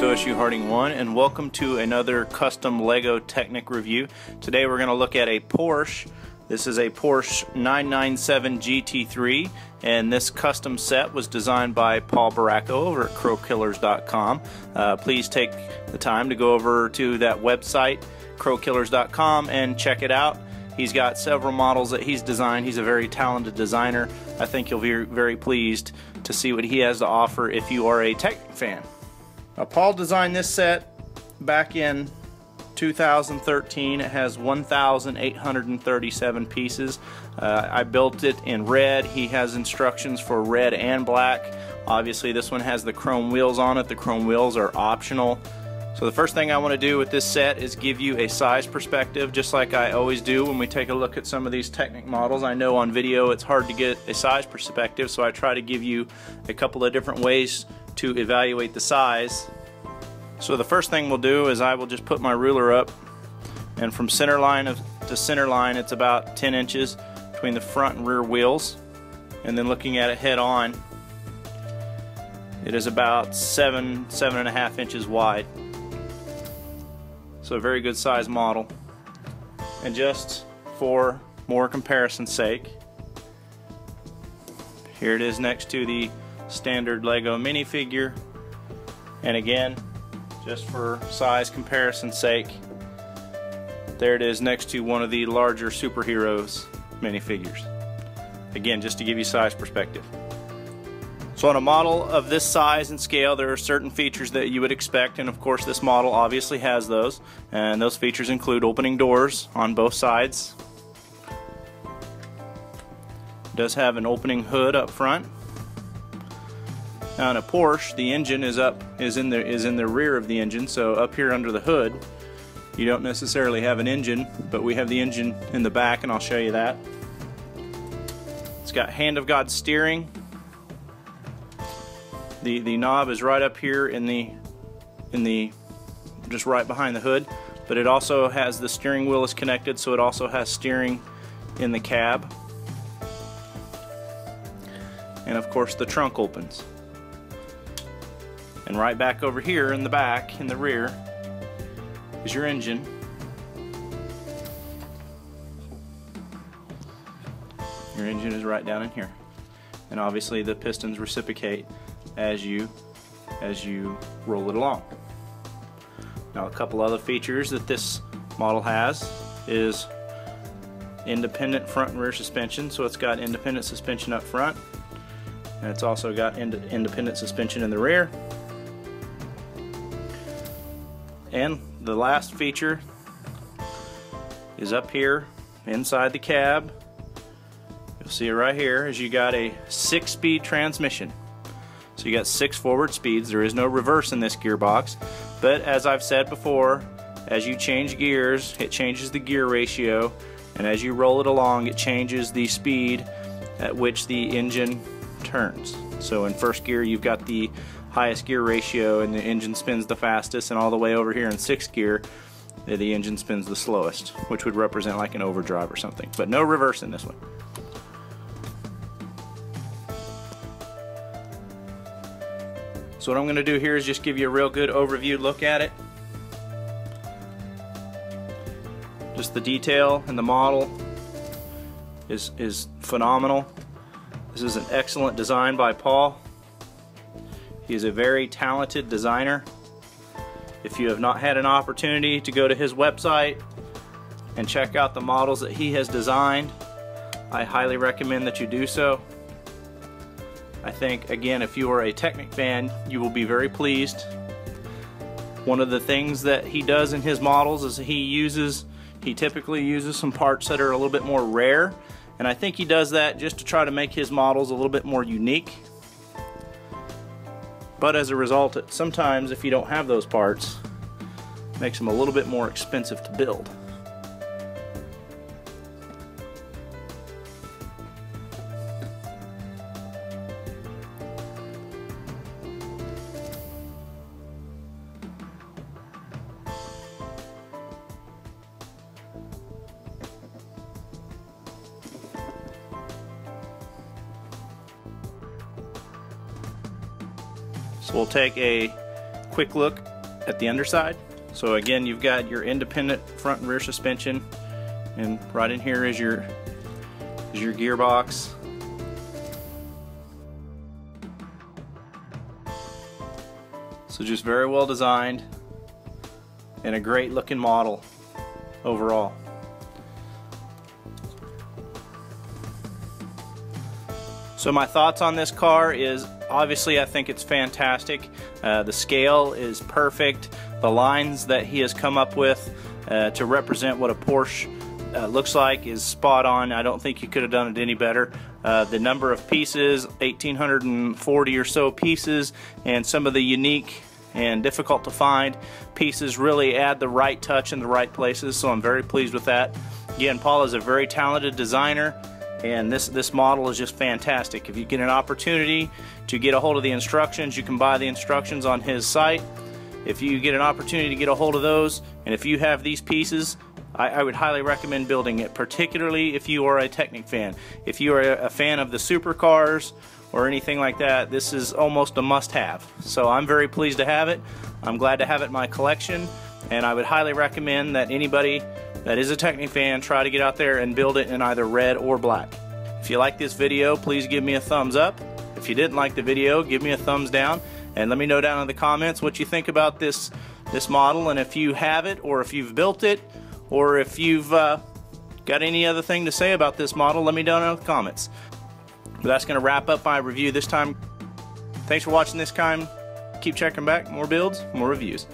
So issue Harding 1, and welcome to another custom Lego Technic review. Today we're going to look at a Porsche. This is a Porsche 997 GT3, and this custom set was designed by Paul Baracco over at crowkillers.com. Please take the time to go over to that website, crowkillers.com, and check it out. He's got several models that he's designed. He's a very talented designer. I think you'll be very pleased to see what he has to offer if you are a Technic fan. Now, Paul designed this set back in 2013. It has 1,837 pieces. I built it in red. He has instructions for red and black. Obviously this one has the chrome wheels on it. The chrome wheels are optional. So the first thing I want to do with this set is give you a size perspective, just like I always do when we take a look at some of these Technic models. I know on video it's hard to get a size perspective, so I try to give you a couple of different ways to evaluate the size. So the first thing we'll do is I will just put my ruler up, and from center line to center line it's about 10 inches between the front and rear wheels, and then looking at it head on, it is about 7.5 inches wide. So a very good size model. And just for more comparison's sake, here it is next to the standard Lego minifigure, and again, just for size comparison's sake, there it is next to one of the larger superheroes minifigures. Again, just to give you size perspective. So on a model of this size and scale, there are certain features that you would expect, and of course this model obviously has those, and those features include opening doors on both sides. It does have an opening hood up front. Now in a Porsche, the engine is in the rear of the engine, so up here under the hood you don't necessarily have an engine, but we have the engine in the back, and I'll show you that. It's got hand of God steering. The knob is right up here in the just right behind the hood, but it also has the steering wheel is connected, so it also has steering in the cab. And of course the trunk opens. And right back over here in the back, in the rear, is your engine. Your engine is right down in here. And obviously the pistons reciprocate as you roll it along. Now a couple other features that this model has is independent front and rear suspension. So it's got independent suspension up front, and it's also got independent suspension in the rear. And the last feature is up here inside the cab. You'll see it right here, is you got a 6-speed transmission. So you got 6 forward speeds. There is no reverse in this gearbox, but as I've said before, as you change gears, it changes the gear ratio, and as you roll it along, it changes the speed at which the engine turns. So in first gear you've got the highest gear ratio and the engine spins the fastest, and all the way over here in 6th gear the engine spins the slowest, which would represent like an overdrive or something, but no reverse in this one. So what I'm going to do here is just give you a real good overview look at it. Just the detail and the model is phenomenal. This is an excellent design by Paul. He is a very talented designer. If you have not had an opportunity to go to his website and check out the models that he has designed, I highly recommend that you do so. I think, again, if you are a Technic fan, you will be very pleased. One of the things that he does in his models is he typically uses some parts that are a little bit more rare, and I think he does that just to try to make his models a little bit more unique. But as a result, sometimes if you don't have those parts, it makes them a little bit more expensive to build. So we'll take a quick look at the underside. So again, you've got your independent front and rear suspension, and right in here is your gearbox. So just very well designed and a great looking model overall. So my thoughts on this car is, obviously I think it's fantastic. The scale is perfect. The lines that he has come up with to represent what a Porsche looks like is spot on. I don't think you could have done it any better. The number of pieces, 1,840 or so pieces, and some of the unique and difficult to find pieces really add the right touch in the right places, so I'm very pleased with that. Again, Paul is a very talented designer, and this model is just fantastic. If you get an opportunity to get a hold of the instructions, you can buy the instructions on his site. If you get an opportunity to get a hold of those, and if you have these pieces, I would highly recommend building it, particularly if you are a Technic fan. If you are a fan of the supercars or anything like that, this is almost a must-have. So I'm very pleased to have it. I'm glad to have it in my collection, and I would highly recommend that anybody that is a Technic fan try to get out there and build it in either red or black. If you like this video, please give me a thumbs up. If you didn't like the video, give me a thumbs down, and let me know down in the comments what you think about this model, and if you have it, or if you've built it, or if you've got any other thing to say about this model, let me know down in the comments. But that's going to wrap up my review this time. Thanks for watching this time. Keep checking back. More builds, more reviews.